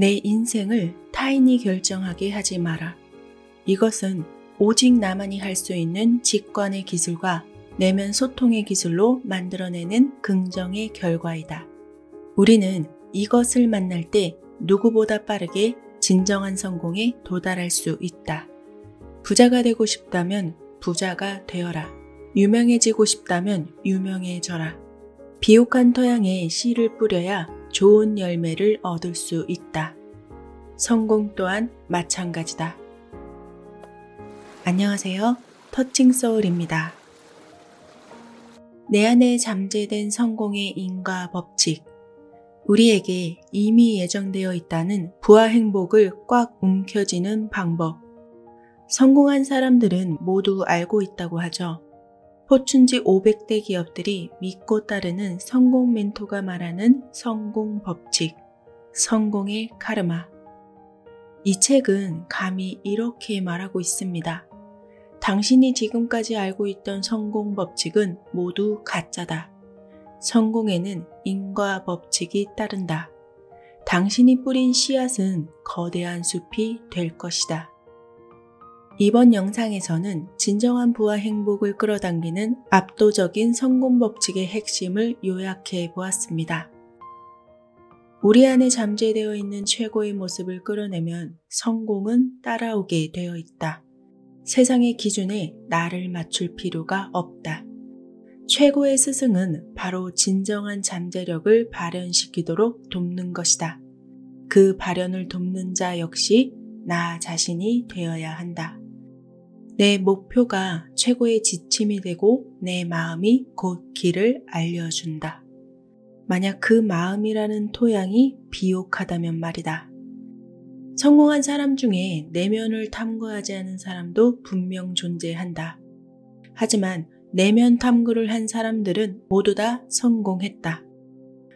내 인생을 타인이 결정하게 하지 마라. 이것은 오직 나만이 할 수 있는 직관의 기술과 내면 소통의 기술로 만들어내는 긍정의 결과이다. 우리는 이것을 만날 때 누구보다 빠르게 진정한 성공에 도달할 수 있다. 부자가 되고 싶다면 부자가 되어라. 유명해지고 싶다면 유명해져라. 비옥한 토양에 씨를 뿌려야 좋은 열매를 얻을 수 있다. 성공 또한 마찬가지다. 안녕하세요. 터칭 소울입니다. 내 안에 잠재된 성공의 인과 법칙. 우리에게 이미 예정되어 있다는 부와 행복을 꽉 움켜쥐는 방법. 성공한 사람들은 모두 알고 있다고 하죠. 포춘지 500대 기업들이 믿고 따르는 성공 멘토가 말하는 성공 법칙, 성공의 카르마. 이 책은 감히 이렇게 말하고 있습니다. 당신이 지금까지 알고 있던 성공 법칙은 모두 가짜다. 성공에는 인과 법칙이 따른다. 당신이 뿌린 씨앗은 거대한 숲이 될 것이다. 이번 영상에서는 진정한 부와 행복을 끌어당기는 압도적인 성공 법칙의 핵심을 요약해 보았습니다. 우리 안에 잠재되어 있는 최고의 모습을 끌어내면 성공은 따라오게 되어 있다. 세상의 기준에 나를 맞출 필요가 없다. 최고의 스승은 바로 진정한 잠재력을 발현시키도록 돕는 것이다. 그 발현을 돕는 자 역시 나 자신이 되어야 한다. 내 목표가 최고의 지침이 되고 내 마음이 곧 길을 알려준다. 만약 그 마음이라는 토양이 비옥하다면 말이다. 성공한 사람 중에 내면을 탐구하지 않은 사람도 분명 존재한다. 하지만 내면 탐구를 한 사람들은 모두 다 성공했다.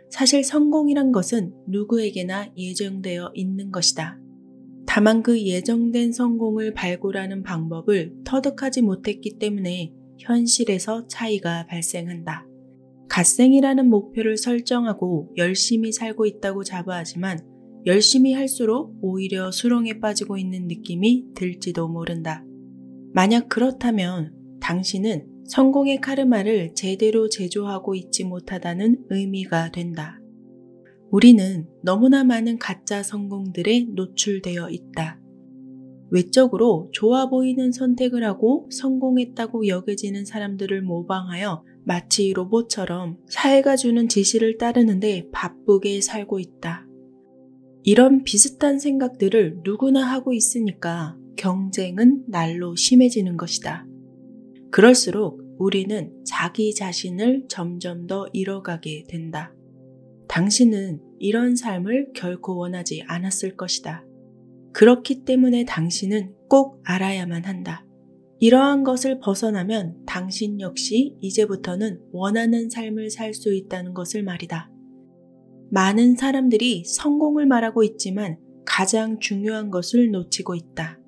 사실 성공이란 것은 누구에게나 예정되어 있는 것이다. 다만 그 예정된 성공을 발굴하는 방법을 터득하지 못했기 때문에 현실에서 차이가 발생한다. 갓생이라는 목표를 설정하고 열심히 살고 있다고 자부하지만 열심히 할수록 오히려 수렁에 빠지고 있는 느낌이 들지도 모른다. 만약 그렇다면 당신은 성공의 카르마를 제대로 제조하고 있지 못하다는 의미가 된다. 우리는 너무나 많은 가짜 성공들에 노출되어 있다. 외적으로 좋아 보이는 선택을 하고 성공했다고 여겨지는 사람들을 모방하여 마치 로봇처럼 사회가 주는 지시를 따르는데 바쁘게 살고 있다. 이런 비슷한 생각들을 누구나 하고 있으니까 경쟁은 날로 심해지는 것이다. 그럴수록 우리는 자기 자신을 점점 더 잃어가게 된다. 당신은 이런 삶을 결코 원하지 않았을 것이다. 그렇기 때문에 당신은 꼭 알아야만 한다. 이러한 것을 벗어나면 당신 역시 이제부터는 원하는 삶을 살 수 있다는 것을 말이다. 많은 사람들이 성공을 말하고 있지만 가장 중요한 것을 놓치고 있다.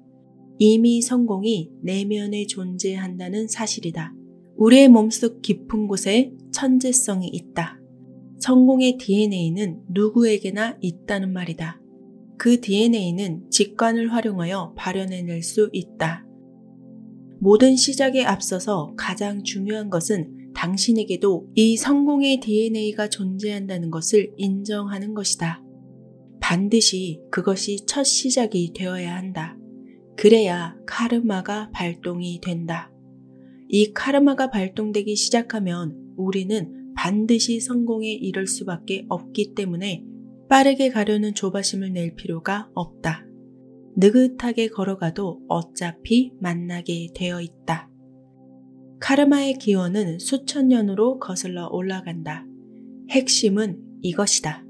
이미 성공이 내면에 존재한다는 사실이다. 우리의 몸속 깊은 곳에 천재성이 있다. 성공의 DNA는 누구에게나 있다는 말이다. 그 DNA는 직관을 활용하여 발현해낼 수 있다. 모든 시작에 앞서서 가장 중요한 것은 당신에게도 이 성공의 DNA가 존재한다는 것을 인정하는 것이다. 반드시 그것이 첫 시작이 되어야 한다. 그래야 카르마가 발동이 된다. 이 카르마가 발동되기 시작하면 우리는 반드시 성공에 이를 수밖에 없기 때문에 빠르게 가려는 조바심을 낼 필요가 없다. 느긋하게 걸어가도 어차피 만나게 되어 있다. 카르마의 기원은 수천 년으로 거슬러 올라간다. 핵심은 이것이다.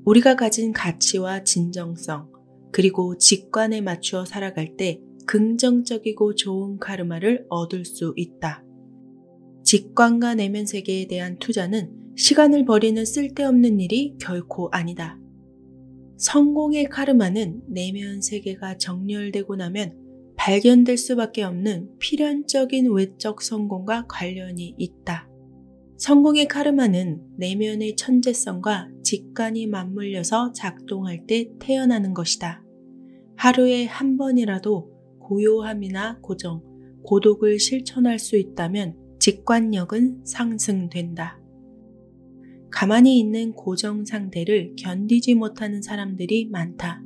우리가 가진 가치와 진정성, 그리고 직관에 맞추어 살아갈 때 긍정적이고 좋은 카르마를 얻을 수 있다. 직관과 내면 세계에 대한 투자는 시간을 버리는 쓸데없는 일이 결코 아니다. 성공의 카르마는 내면 세계가 정렬되고 나면 발견될 수밖에 없는 필연적인 외적 성공과 관련이 있다. 성공의 카르마는 내면의 천재성과 직관이 맞물려서 작동할 때 태어나는 것이다. 하루에 한 번이라도 고요함이나 고정, 고독을 실천할 수 있다면 직관력은 상승된다. 가만히 있는 고정 상태를 견디지 못하는 사람들이 많다.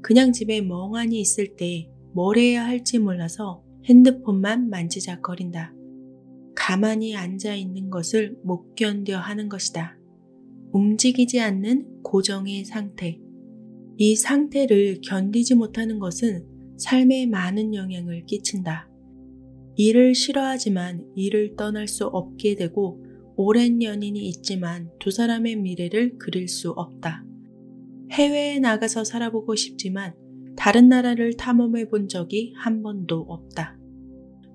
그냥 집에 멍하니 있을 때 뭘 해야 할지 몰라서 핸드폰만 만지작거린다. 가만히 앉아 있는 것을 못 견뎌 하는 것이다. 움직이지 않는 고정의 상태. 이 상태를 견디지 못하는 것은 삶에 많은 영향을 끼친다. 일을 싫어하지만 일을 떠날 수 없게 되고 오랜 연인이 있지만 두 사람의 미래를 그릴 수 없다. 해외에 나가서 살아보고 싶지만 다른 나라를 탐험해 본 적이 한 번도 없다.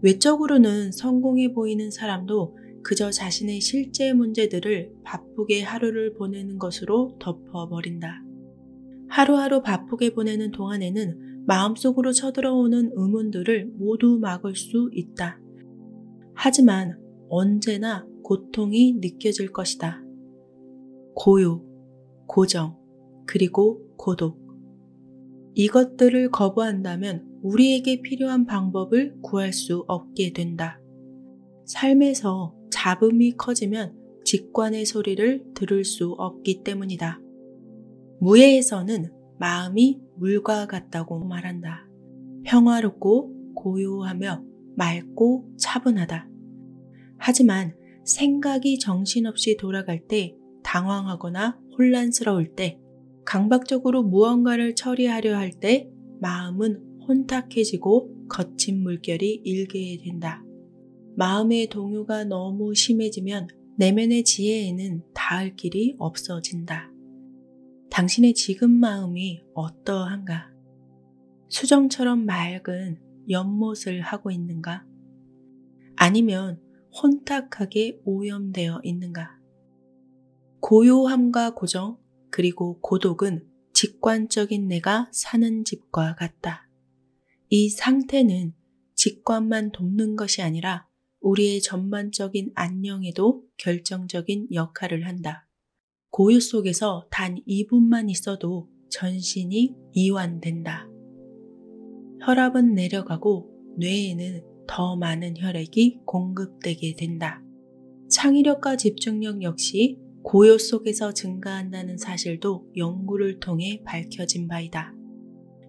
외적으로는 성공해 보이는 사람도 그저 자신의 실제 문제들을 바쁘게 하루를 보내는 것으로 덮어버린다. 하루하루 바쁘게 보내는 동안에는 마음속으로 쳐들어오는 의문들을 모두 막을 수 있다. 하지만 언제나 고통이 느껴질 것이다. 고요, 고정, 그리고 고독. 이것들을 거부한다면 우리에게 필요한 방법을 구할 수 없게 된다. 삶에서 잡음이 커지면 직관의 소리를 들을 수 없기 때문이다. 무예에서는 마음이 물과 같다고 말한다. 평화롭고 고요하며 맑고 차분하다. 하지만 생각이 정신없이 돌아갈 때, 당황하거나 혼란스러울 때, 강박적으로 무언가를 처리하려 할 때 마음은 혼탁해지고 거친 물결이 일게 된다. 마음의 동요가 너무 심해지면 내면의 지혜에는 닿을 길이 없어진다. 당신의 지금 마음이 어떠한가? 수정처럼 맑은 연못을 하고 있는가? 아니면 혼탁하게 오염되어 있는가? 고요함과 고정, 그리고 고독은 직관적인 내가 사는 집과 같다. 이 상태는 직관만 돕는 것이 아니라 우리의 전반적인 안녕에도 결정적인 역할을 한다. 고요 속에서 단 2분만 있어도 전신이 이완된다. 혈압은 내려가고 뇌에는 더 많은 혈액이 공급되게 된다. 창의력과 집중력 역시 고요 속에서 증가한다는 사실도 연구를 통해 밝혀진 바이다.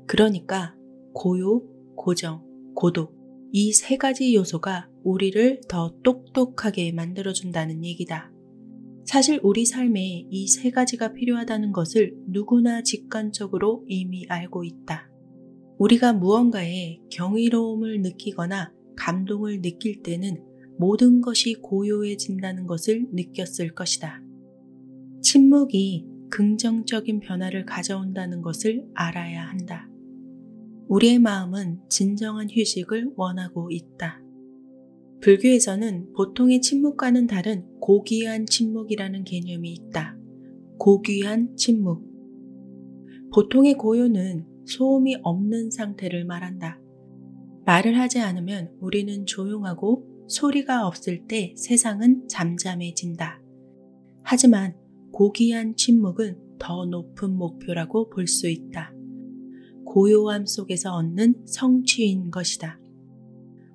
그러니까 고요, 고정, 고독 이 세 가지 요소가 우리를 더 똑똑하게 만들어준다는 얘기다. 사실 우리 삶에 이 세 가지가 필요하다는 것을 누구나 직관적으로 이미 알고 있다. 우리가 무언가에 경이로움을 느끼거나 감동을 느낄 때는 모든 것이 고요해진다는 것을 느꼈을 것이다. 침묵이 긍정적인 변화를 가져온다는 것을 알아야 한다. 우리의 마음은 진정한 휴식을 원하고 있다. 불교에서는 보통의 침묵과는 다른 고귀한 침묵이라는 개념이 있다. 고귀한 침묵. 보통의 고요는 소음이 없는 상태를 말한다. 말을 하지 않으면 우리는 조용하고 소리가 없을 때 세상은 잠잠해진다. 하지만 고귀한 침묵은 더 높은 목표라고 볼 수 있다. 고요함 속에서 얻는 성취인 것이다.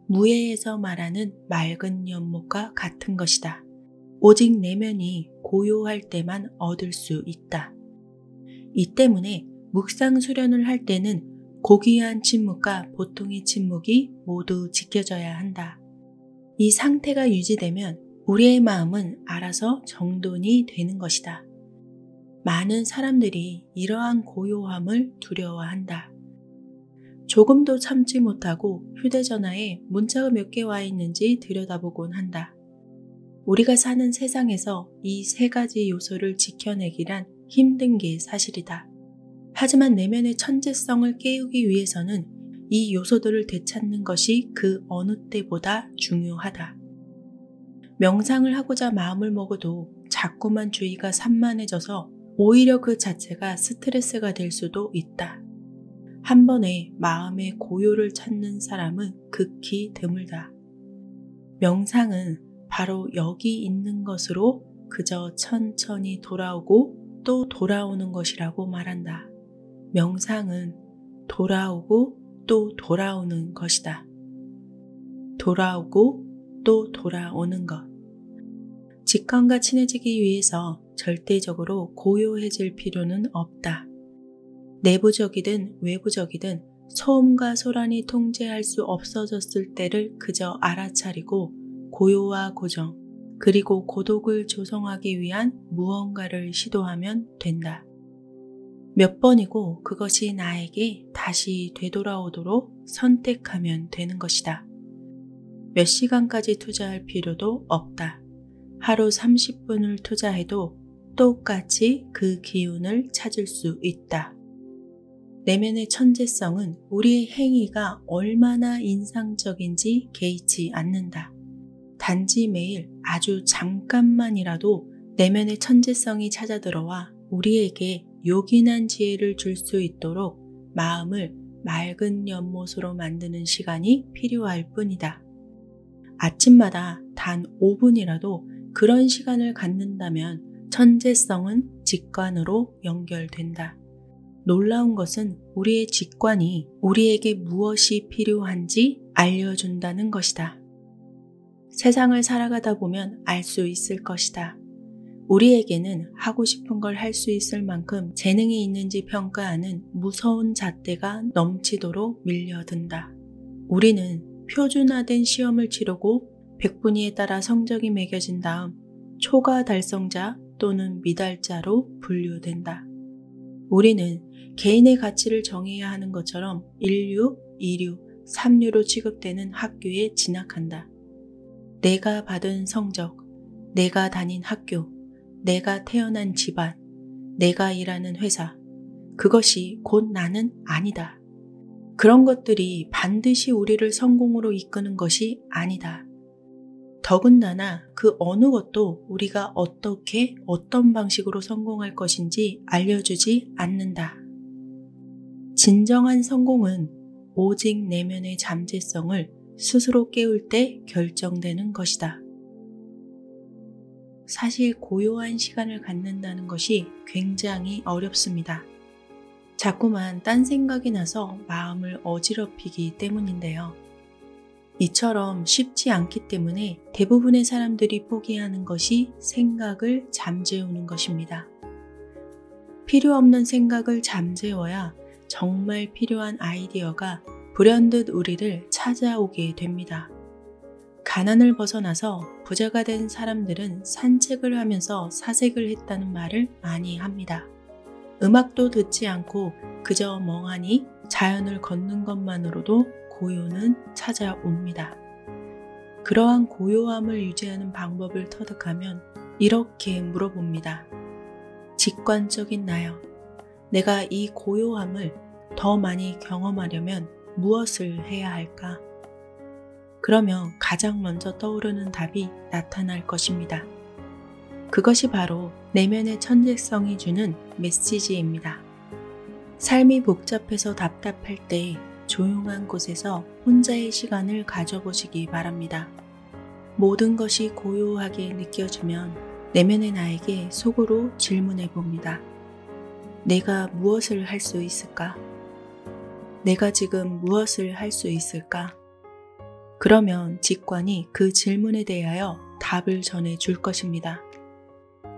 무예에서 말하는 맑은 연못과 같은 것이다. 오직 내면이 고요할 때만 얻을 수 있다. 이 때문에 묵상 수련을 할 때는 고귀한 침묵과 보통의 침묵이 모두 지켜져야 한다. 이 상태가 유지되면 우리의 마음은 알아서 정돈이 되는 것이다. 많은 사람들이 이러한 고요함을 두려워한다. 조금도 참지 못하고 휴대전화에 문자가 몇 개 와 있는지 들여다보곤 한다. 우리가 사는 세상에서 이 세 가지 요소를 지켜내기란 힘든 게 사실이다. 하지만 내면의 천재성을 깨우기 위해서는 이 요소들을 되찾는 것이 그 어느 때보다 중요하다. 명상을 하고자 마음을 먹어도 자꾸만 주의가 산만해져서 오히려 그 자체가 스트레스가 될 수도 있다. 한 번에 마음의 고요를 찾는 사람은 극히 드물다. 명상은 바로 여기 있는 것으로 그저 천천히 돌아오고 또 돌아오는 것이라고 말한다. 명상은 돌아오고 또 돌아오는 것이다. 돌아오고 또 돌아오는 것. 직관과 친해지기 위해서 절대적으로 고요해질 필요는 없다. 내부적이든 외부적이든 소음과 소란이 통제할 수 없어졌을 때를 그저 알아차리고 고요와 고정, 그리고 고독을 조성하기 위한 무언가를 시도하면 된다. 몇 번이고 그것이 나에게 다시 되돌아오도록 선택하면 되는 것이다. 몇 시간까지 투자할 필요도 없다. 하루 30분을 투자해도 똑같이 그 기운을 찾을 수 있다. 내면의 천재성은 우리의 행위가 얼마나 인상적인지 개의치 않는다. 단지 매일 아주 잠깐만이라도 내면의 천재성이 찾아들어와 우리에게 요긴한 지혜를 줄 수 있도록 마음을 맑은 연못으로 만드는 시간이 필요할 뿐이다. 아침마다 단 5분이라도 그런 시간을 갖는다면 천재성은 직관으로 연결된다. 놀라운 것은 우리의 직관이 우리에게 무엇이 필요한지 알려준다는 것이다. 세상을 살아가다 보면 알 수 있을 것이다. 우리에게는 하고 싶은 걸 할 수 있을 만큼 재능이 있는지 평가하는 무서운 잣대가 넘치도록 밀려든다. 우리는 표준화된 시험을 치르고 백분위에 따라 성적이 매겨진 다음 초과 달성자 또는 미달자로 분류된다. 우리는 개인의 가치를 정해야 하는 것처럼 1류, 2류, 3류로 취급되는 학교에 진학한다. 내가 받은 성적, 내가 다닌 학교, 내가 태어난 집안, 내가 일하는 회사, 그것이 곧 나는 아니다. 그런 것들이 반드시 우리를 성공으로 이끄는 것이 아니다. 더군다나 그 어느 것도 우리가 어떻게 어떤 방식으로 성공할 것인지 알려주지 않는다. 진정한 성공은 오직 내면의 잠재성을 스스로 깨울 때 결정되는 것이다. 사실 고요한 시간을 갖는다는 것이 굉장히 어렵습니다. 자꾸만 딴 생각이 나서 마음을 어지럽히기 때문인데요. 이처럼 쉽지 않기 때문에 대부분의 사람들이 포기하는 것이 생각을 잠재우는 것입니다. 필요 없는 생각을 잠재워야 정말 필요한 아이디어가 불현듯 우리를 찾아오게 됩니다. 가난을 벗어나서 부자가 된 사람들은 산책을 하면서 사색을 했다는 말을 많이 합니다. 음악도 듣지 않고 그저 멍하니 자연을 걷는 것만으로도 고요는 찾아옵니다. 그러한 고요함을 유지하는 방법을 터득하면 이렇게 물어봅니다. 직관적인 나여, 내가 이 고요함을 더 많이 경험하려면 무엇을 해야 할까? 그러면 가장 먼저 떠오르는 답이 나타날 것입니다. 그것이 바로 내면의 천재성이 주는 메시지입니다. 삶이 복잡해서 답답할 때 조용한 곳에서 혼자의 시간을 가져보시기 바랍니다. 모든 것이 고요하게 느껴지면 내면의 나에게 속으로 질문해 봅니다. 내가 무엇을 할 수 있을까? 내가 지금 무엇을 할 수 있을까? 그러면 직관이 그 질문에 대하여 답을 전해 줄 것입니다.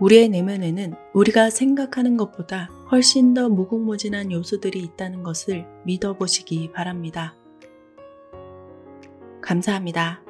우리의 내면에는 우리가 생각하는 것보다 훨씬 더 무궁무진한 요소들이 있다는 것을 믿어보시기 바랍니다. 감사합니다.